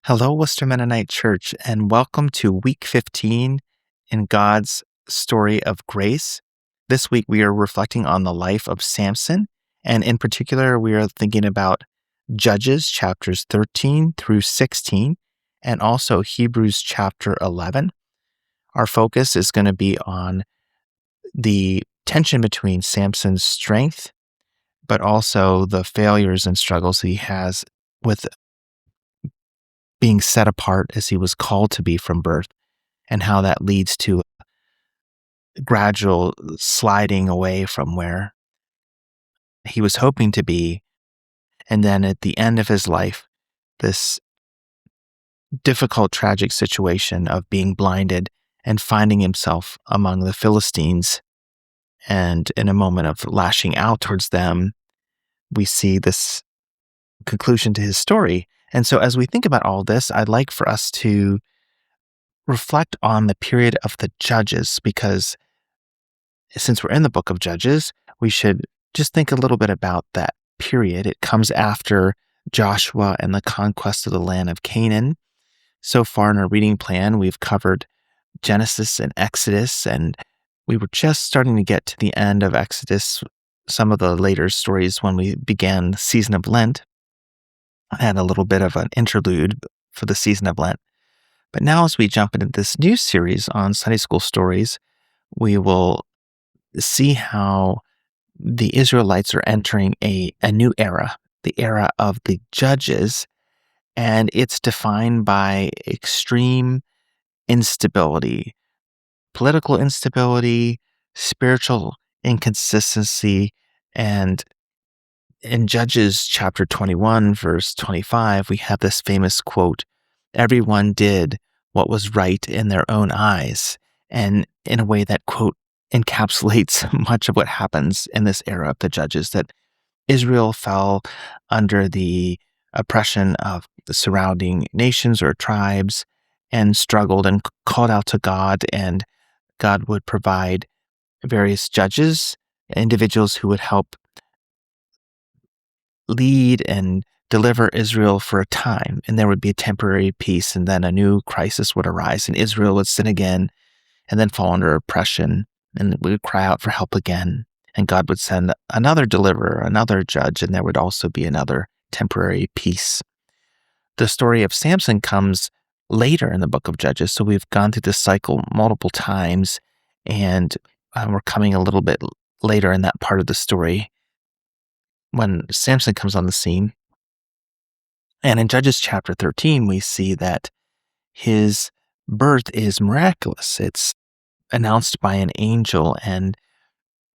Hello, Worcester Mennonite Church, and welcome to week 15 in God's story of grace. This week, we are reflecting on the life of Samson, and in particular, we are thinking about Judges chapters 13 through 16, and also Hebrews chapter 11. Our focus is going to be on the tension between Samson's strength, but also the failures and struggles he has with being set apart as he was called to be from birth, and how that leads to gradual sliding away from where he was hoping to be. And then at the end of his life, this difficult, tragic situation of being blinded and finding himself among the Philistines. And in a moment of lashing out towards them, we see this conclusion to his story. And so as we think about all this, I'd like for us to reflect on the period of the Judges, because since we're in the book of Judges, we should just think a little bit about that period. It comes after Joshua and the conquest of the land of Canaan. So far in our reading plan, we've covered Genesis and Exodus, and we were just starting to get to the end of Exodus, some of the later stories when we began the season of Lent. I had a little bit of an interlude for the season of Lent. But now as we jump into this new series on Sunday school stories, we will see how the Israelites are entering a new era, the era of the Judges, and it's defined by extreme instability, political instability, spiritual inconsistency. And in Judges chapter 21, verse 25, we have this famous quote, "Everyone did what was right in their own eyes." And in a way, that quote encapsulates much of what happens in this era of the Judges, that Israel fell under the oppression of the surrounding nations or tribes and struggled and called out to God, and God would provide various judges, individuals who would help lead and deliver Israel for a time, and there would be a temporary peace, and then a new crisis would arise, and Israel would sin again, and then fall under oppression, and we would cry out for help again, and God would send another deliverer, another judge, and there would also be another temporary peace. The story of Samson comes later in the book of Judges, so we've gone through this cycle multiple times, and we're coming a little bit later in that part of the story when Samson comes on the scene. And in Judges chapter 13, we see that his birth is miraculous. It's announced by an angel, and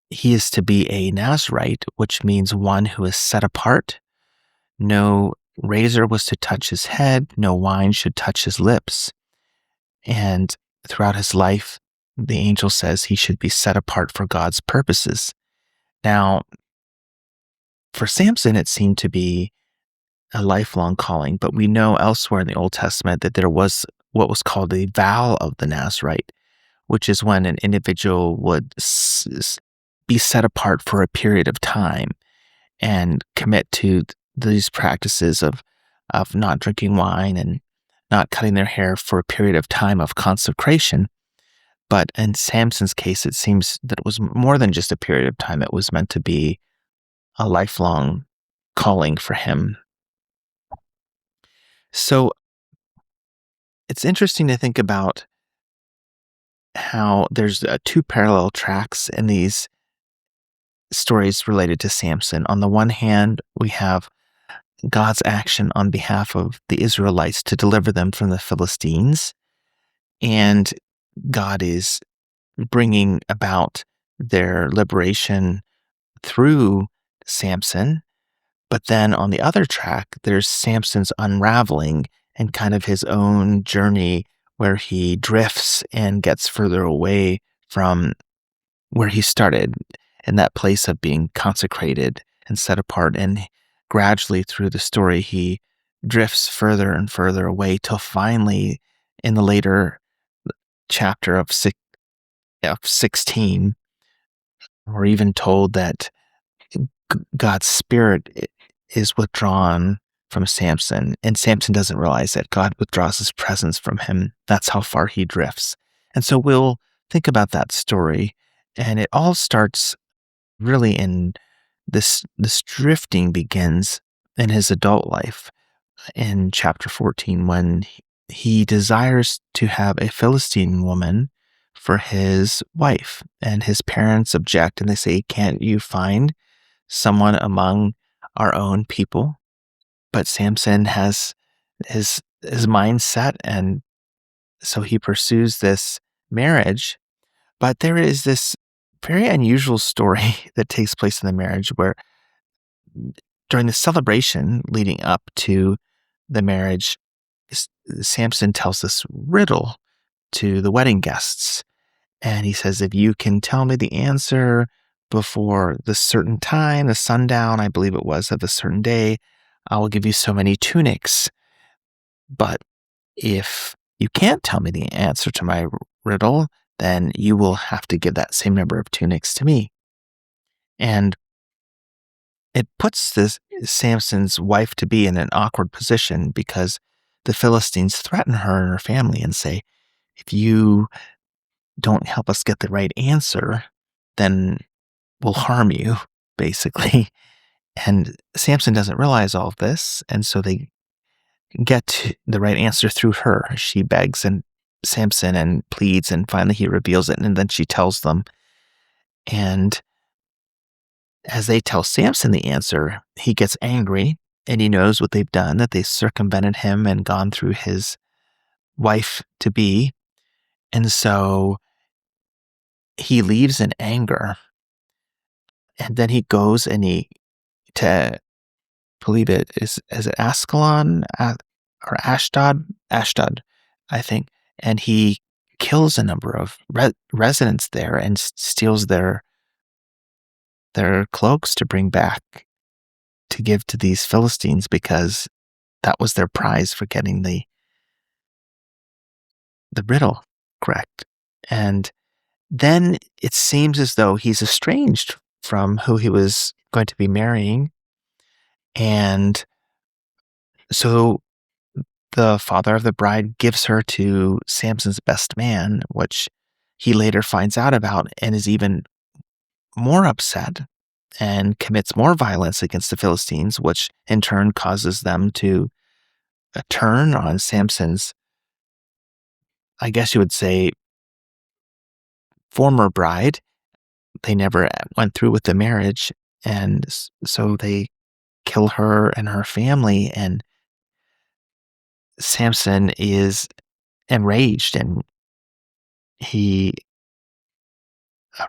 he is to be a Nazirite, which means one who is set apart. No razor was to touch his head, no wine should touch his lips. And throughout his life, the angel says he should be set apart for God's purposes. Now, for Samson, it seemed to be a lifelong calling, but we know elsewhere in the Old Testament that there was what was called the vow of the Nazirite, which is when an individual would be set apart for a period of time and commit to these practices of not drinking wine and not cutting their hair for a period of time of consecration. But in Samson's case, it seems that it was more than just a period of time. It was meant to be a lifelong calling for him. So it's interesting to think about how there's two parallel tracks in these stories related to Samson. On the one hand, we have God's action on behalf of the Israelites to deliver them from the Philistines, and God is bringing about their liberation through Samson. But then on the other track, there's Samson's unraveling and kind of his own journey where he drifts and gets further away from where he started, in that place of being consecrated and set apart. And gradually through the story, he drifts further and further away till finally in the later chapter of 16, we're even told that God's Spirit is withdrawn from Samson, and Samson doesn't realize that God withdraws his presence from him. That's how far he drifts. And so we'll think about that story, and it all starts really in this drifting begins in his adult life in chapter 14 when he desires to have a Philistine woman for his wife, and his parents object and they say, "Can't you find someone among our own people?" But Samson has his mind set, and so he pursues this marriage. But there is this very unusual story that takes place in the marriage where during the celebration leading up to the marriage, Samson tells this riddle to the wedding guests. And he says, if you can tell me the answer before the certain time, the sundown, I believe it was, of a certain day, I will give you so many tunics. But if you can't tell me the answer to my riddle, then you will have to give that same number of tunics to me. And it puts this Samson's wife to be in an awkward position because the Philistines threaten her and her family and say, if you don't help us get the right answer, then we'll harm you, basically. And Samson doesn't realize all of this. And so they get the right answer through her. She begs and Samson and pleads, and finally he reveals it. And then she tells them. And as they tell Samson the answer, he gets angry and he knows what they've done, that they circumvented him and gone through his wife to be. And so he leaves in anger. And then he goes and to believe is it Ascalon or Ashdod? Ashdod, I think. And he kills a number of residents there and steals their cloaks to bring back to give to these Philistines because that was their prize for getting the riddle correct. And then it seems as though he's estranged from who he was going to be marrying. And so the father of the bride gives her to Samson's best man, which he later finds out about and is even more upset and commits more violence against the Philistines, which in turn causes them to turn on Samson's, I guess you would say, former bride. They never went through with the marriage, and so they kill her and her family, and Samson is enraged, and he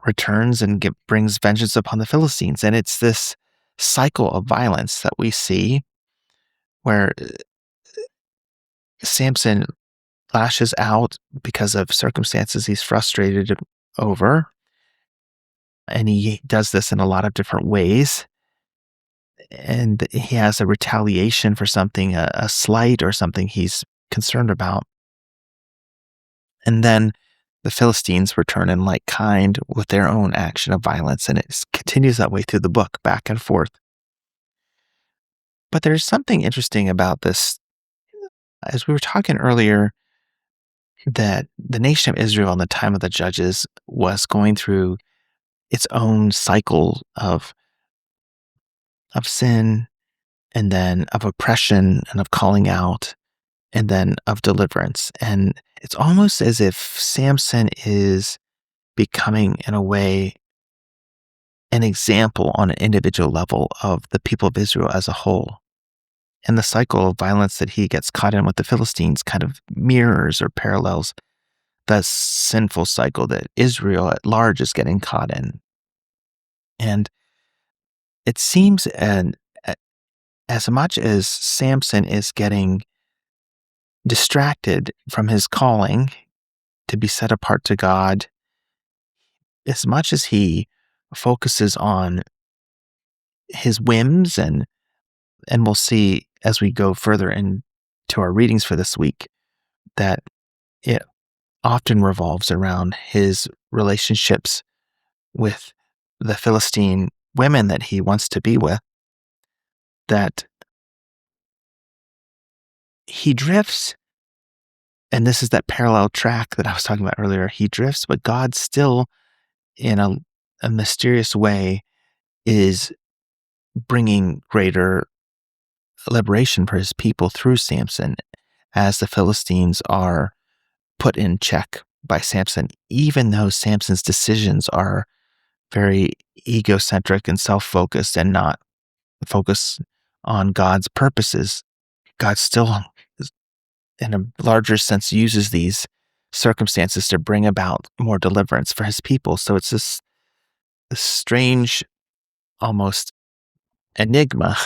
returns and brings vengeance upon the Philistines. And it's this cycle of violence that we see where Samson lashes out because of circumstances he's frustrated over. And he does this in a lot of different ways. And he has a retaliation for something, a slight or something he's concerned about. And then the Philistines return in like kind with their own action of violence. And it continues that way through the book, back and forth. But there's something interesting about this. As we were talking earlier, that the nation of Israel in the time of the judges was going through its own cycle of sin, and then of oppression and of calling out, and then of deliverance. And it's almost as if Samson is becoming, in a way, an example on an individual level of the people of Israel as a whole. And the cycle of violence that he gets caught in with the Philistines kind of mirrors or parallels the sinful cycle that Israel at large is getting caught in. And it seems, and as much as Samson is getting distracted from his calling to be set apart to God, as much as he focuses on his whims, and we'll see as we go further into our readings for this week that it often revolves around his relationships with the Philistine women that he wants to be with, that he drifts, and this is that parallel track that I was talking about earlier. He drifts, but God still, in a mysterious way, is bringing greater liberation for his people through Samson as the Philistines are put in check by Samson, even though Samson's decisions are very egocentric and self-focused and not focused on God's purposes. God still, in a larger sense, uses these circumstances to bring about more deliverance for his people. So it's this strange, almost enigma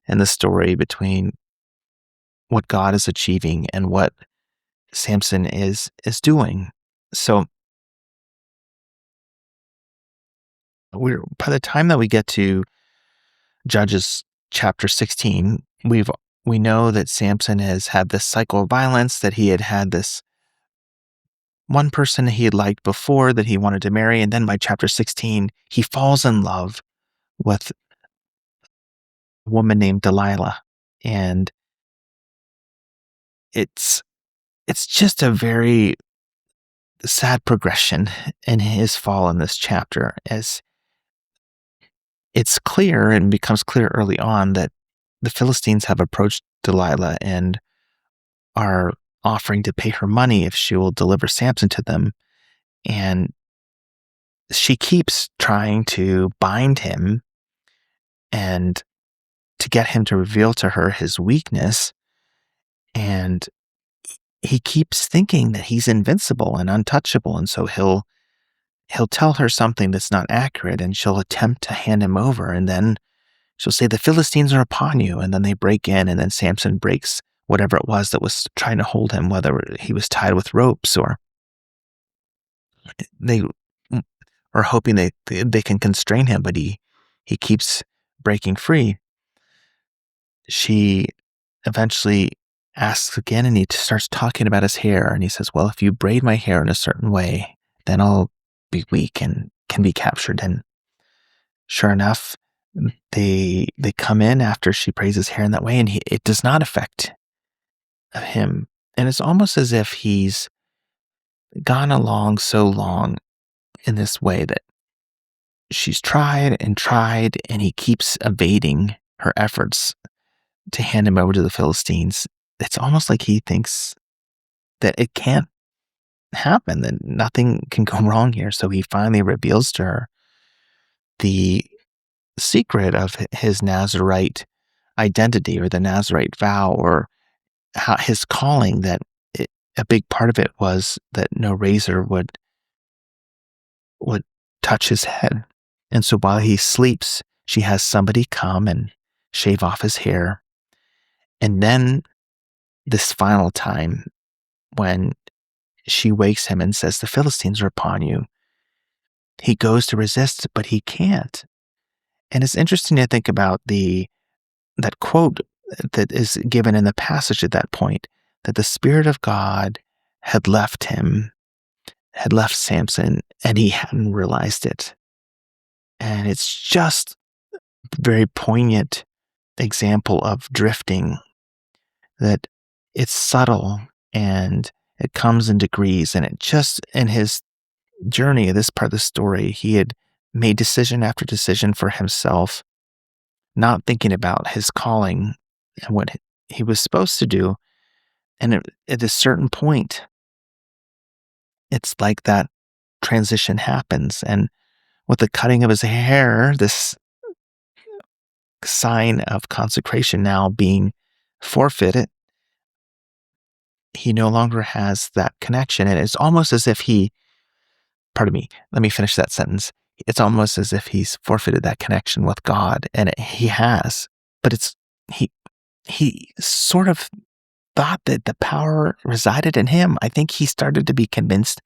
in the story between what God is achieving and what Samson is doing. So by the time that we get to Judges chapter 16, we know that Samson has had this cycle of violence, that he had this one person he had liked before that he wanted to marry, and then by chapter 16, he falls in love with a woman named Delilah. And it's just a very sad progression in his fall in this chapter, as it's clear and becomes clear early on that the Philistines have approached Delilah and are offering to pay her money if she will deliver Samson to them. And she keeps trying to bind him and to get him to reveal to her his weakness. And he keeps thinking that he's invincible and untouchable. And so he'll tell her something that's not accurate, and she'll attempt to hand him over. And then she'll say, "The Philistines are upon you." And then they break in, and then Samson breaks whatever it was that was trying to hold him, whether he was tied with ropes or they are hoping they can constrain him, but he keeps breaking free. She eventually asks again, and he starts talking about his hair, and he says, "Well, if you braid my hair in a certain way, then I'll be weak and can be captured." And sure enough, they come in after she braids his hair in that way, and it does not affect him. And it's almost as if he's gone along so long in this way that she's tried and tried, and he keeps evading her efforts to hand him over to the Philistines. It's almost like he thinks that it can't happen, that nothing can go wrong here. So he finally reveals to her the secret of his Nazirite identity, or the Nazirite vow, or how his calling, that a big part of it was that no razor would touch his head. And so while he sleeps, she has somebody come and shave off his hair. And then this final time, when she wakes him and says, "The Philistines are upon you," he goes to resist, but he can't. And it's interesting to think about that quote that is given in the passage at that point, that the Spirit of God had left him, had left Samson, and he hadn't realized it. And it's just a very poignant example of drifting, that it's subtle and it comes in degrees. And it just, in his journey, this part of the story, he had made decision after decision for himself, not thinking about his calling and what he was supposed to do. And at a certain point, it's like that transition happens. And with the cutting of his hair, this sign of consecration now being forfeited, he no longer has that connection. And it's almost as if pardon me, let me finish that sentence. It's almost as if he's forfeited that connection with God, and he has. But he sort of thought that the power resided in him. I think he started to be convinced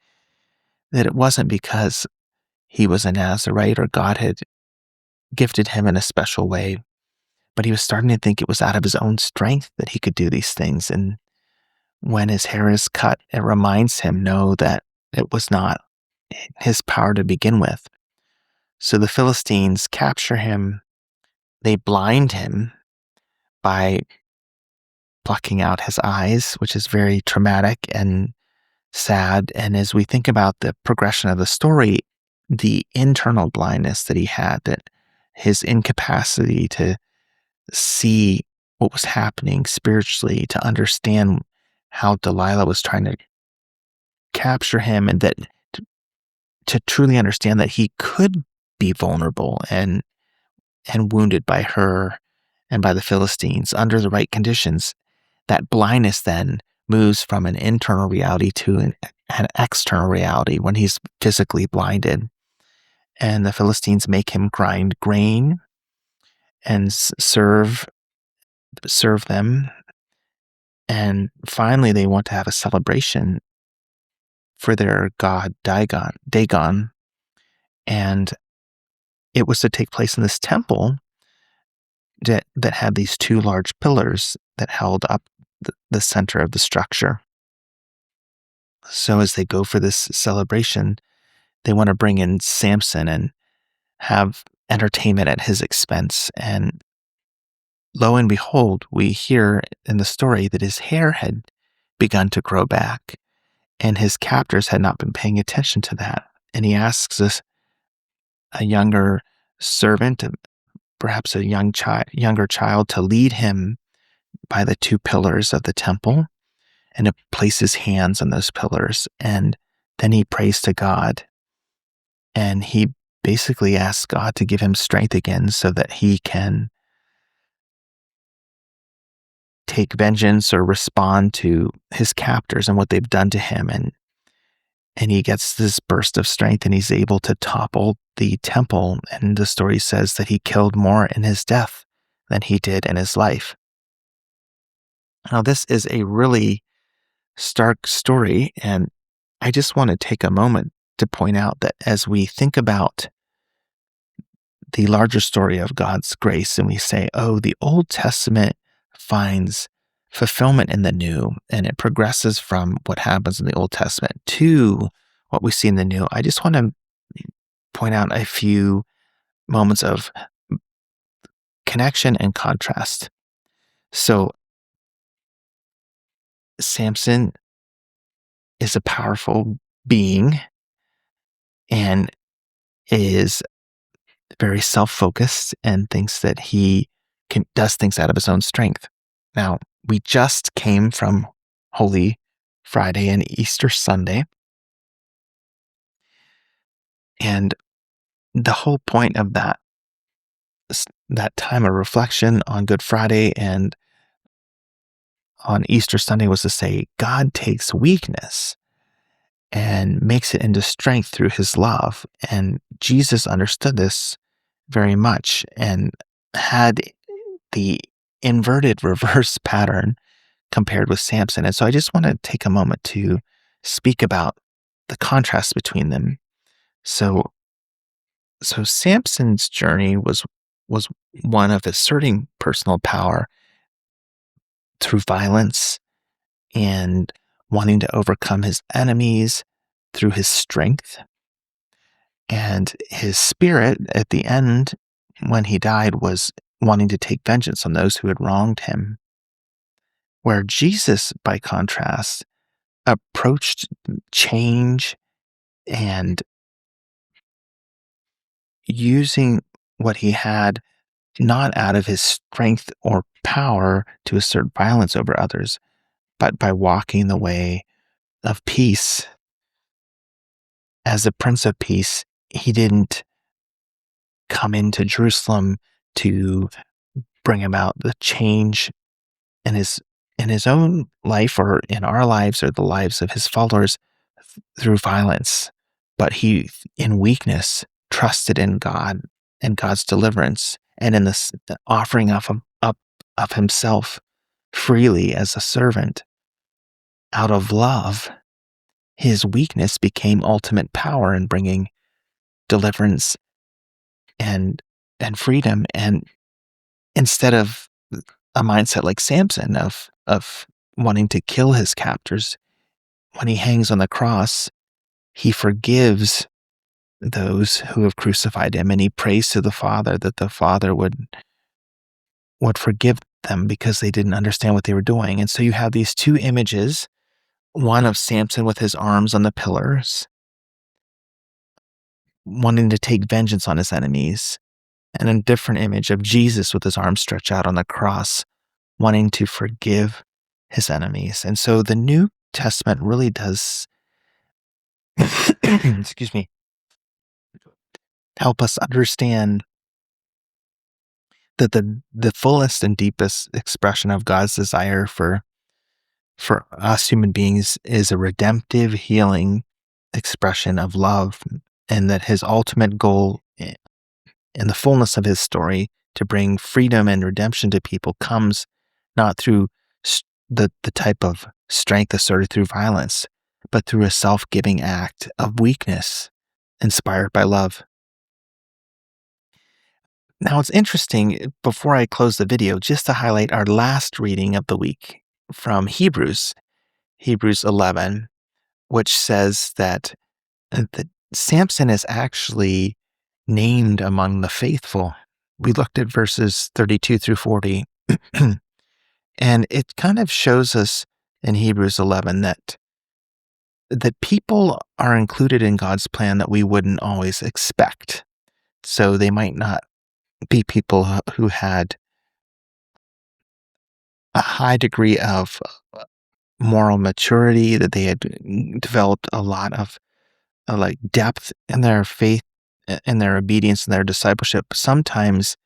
that it wasn't because he was a Nazirite or God had gifted him in a special way, but he was starting to think it was out of his own strength that he could do these things. And when his hair is cut, it reminds him, no, that it was not his power to begin with. So the Philistines capture him. They blind him by plucking out his eyes, which is very traumatic and sad. And as we think about the progression of the story, the internal blindness that he had, that his incapacity to see what was happening spiritually, to understand how Delilah was trying to capture him, and that to truly understand that he could be vulnerable and wounded by her and by the Philistines under the right conditions. That blindness then moves from an internal reality to an external reality when he's physically blinded. And the Philistines make him grind grain and serve them. And finally, they want to have a celebration for their god Dagon. And it was to take place in this temple that had these two large pillars that held up the center of the structure. So as they go for this celebration, they want to bring in Samson and have entertainment at his expense. And lo and behold, we hear in the story that his hair had begun to grow back, and his captors had not been paying attention to that. And he asks a younger servant, perhaps a younger child, to lead him by the two pillars of the temple and to place his hands on those pillars. And then he prays to God, and he basically asks God to give him strength again so that he can take vengeance or respond to his captors and what they've done to him. And he gets this burst of strength, and he's able to topple the temple. And the story says that he killed more in his death than he did in his life. Now, this is a really stark story, and I just want to take a moment to point out that as we think about the larger story of God's grace, and we say, oh, the Old Testament finds fulfillment in the New, and it progresses from what happens in the Old Testament to what we see in the New, I just want to point out a few moments of connection and contrast. So, Samson is a powerful being and is very self-focused and thinks that he does things out of his own strength. Now, we just came from Holy Friday and Easter Sunday, and the whole point of that time of reflection on Good Friday and on Easter Sunday was to say God takes weakness and makes it into strength through his love. And Jesus understood this very much and had the inverted reverse pattern compared with Samson. And so I just want to take a moment to speak about the contrast between them. So Samson's journey was one of asserting personal power through violence and wanting to overcome his enemies through his strength. And his spirit at the end, when he died, was wanting to take vengeance on those who had wronged him. Where Jesus, by contrast, approached change and using what he had not out of his strength or power to assert violence over others, but by walking the way of peace. As the Prince of Peace, he didn't come into Jerusalem to bring about the change in his own life or in our lives or the lives of his followers through violence, but he, in weakness, trusted in God and God's deliverance, and in the offering of himself freely as a servant out of love. His weakness became ultimate power in bringing deliverance and freedom. And instead of a mindset like Samson of wanting to kill his captors, when he hangs on the cross, he forgives those who have crucified him, and he prays to the Father that the Father would would forgive them because they didn't understand what they were doing. And so you have these two images, one of Samson with his arms on the pillars, wanting to take vengeance on his enemies, and a different image of Jesus with his arms stretched out on the cross, wanting to forgive his enemies. And so the New Testament really does, excuse me, help us understand that the fullest and deepest expression of God's desire for us human beings is a redemptive, healing expression of love, and that his ultimate goal in the fullness of his story to bring freedom and redemption to people comes not through the type of strength asserted through violence, but through a self-giving act of weakness inspired by love. Now, it's interesting, before I close the video, just to highlight our last reading of the week from Hebrews 11, which says that Samson is actually named among the faithful. We looked at verses 32 through 40, and it kind of shows us in Hebrews 11 that people are included in God's plan that we wouldn't always expect. So they might not be people who had a high degree of moral maturity, that they had developed a lot of like depth in their faith, in their obedience, and their discipleship. Sometimes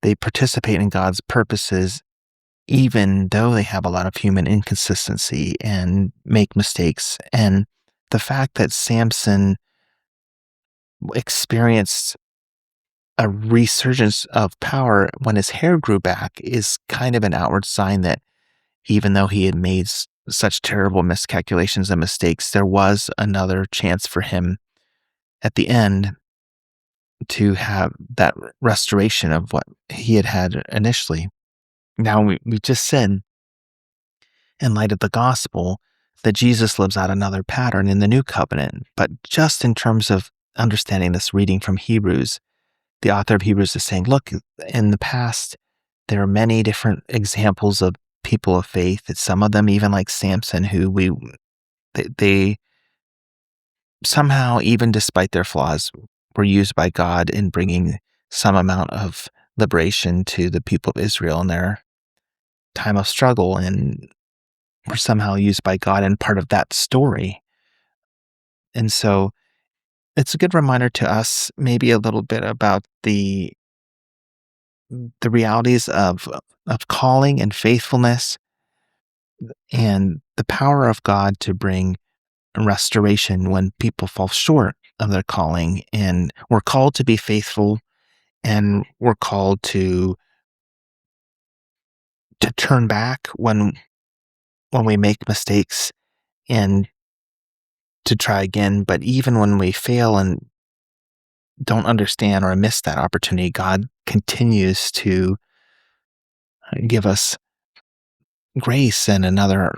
they participate in God's purposes, even though they have a lot of human inconsistency and make mistakes. And the fact that Samson experienced a resurgence of power when his hair grew back is kind of an outward sign that even though he had made such terrible miscalculations and mistakes, there was another chance for him at the end to have that restoration of what he had initially. Now, we just said, in light of the gospel, that Jesus lives out another pattern in the new covenant. But just in terms of understanding this reading from Hebrews, the author of Hebrews is saying, look, in the past, there are many different examples of people of faith. It's some of them even like Samson, who they somehow, even despite their flaws, were used by God in bringing some amount of liberation to the people of Israel in their time of struggle, and were somehow used by God and part of that story. And so it's a good reminder to us, maybe a little bit about the realities of calling and faithfulness, and the power of God to bring restoration when people fall short of their calling. And we're called to be faithful, and we're called to turn back when we make mistakes, and to try again. But even when we fail and don't understand or miss that opportunity, God continues to give us grace and another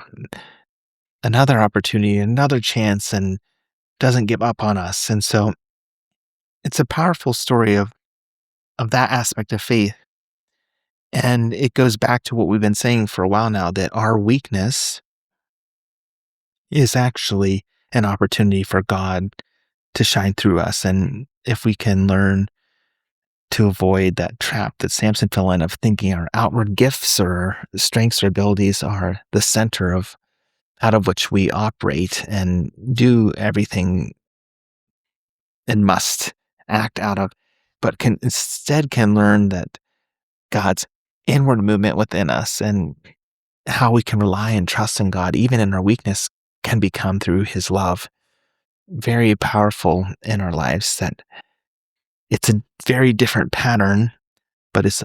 opportunity, another chance, and doesn't give up on us. And so it's a powerful story of that aspect of faith. And it goes back to what we've been saying for a while now, that our weakness is actually an opportunity for God to shine through us. And if we can learn to avoid that trap that Samson fell in, of thinking our outward gifts or strengths or abilities are the center of out of which we operate and do everything and must act out of, but can learn that God's inward movement within us and how we can rely and trust in God, even in our weakness, can become through his love. Very powerful in our lives. That it's a very different pattern, but it's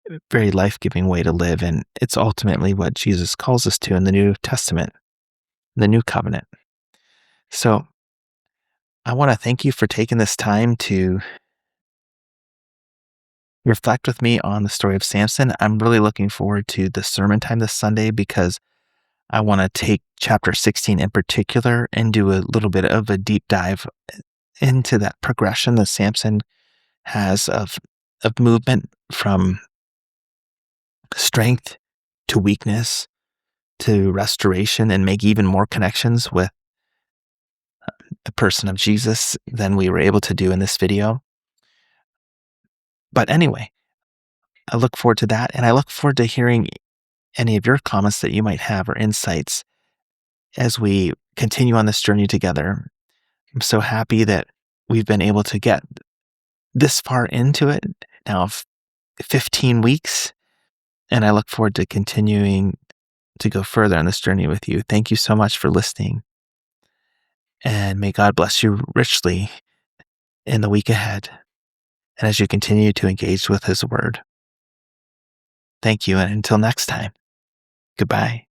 a very life-giving way to live. And it's ultimately what Jesus calls us to in the New Testament, the New Covenant. So I want to thank you for taking this time to reflect with me on the story of Samson. I'm really looking forward to the sermon time this Sunday, because I want to take chapter 16 in particular and do a little bit of a deep dive into that progression that Samson has of movement from strength to weakness to restoration and make even more connections with the person of Jesus than we were able to do in this video. But anyway, I look forward to that. And I look forward to hearing any of your comments that you might have or insights as we continue on this journey together. I'm so happy that we've been able to get this far into it now, 15 weeks. And I look forward to continuing to go further on this journey with you. Thank you so much for listening. And may God bless you richly in the week ahead and as you continue to engage with His Word. Thank you. And until next time, goodbye.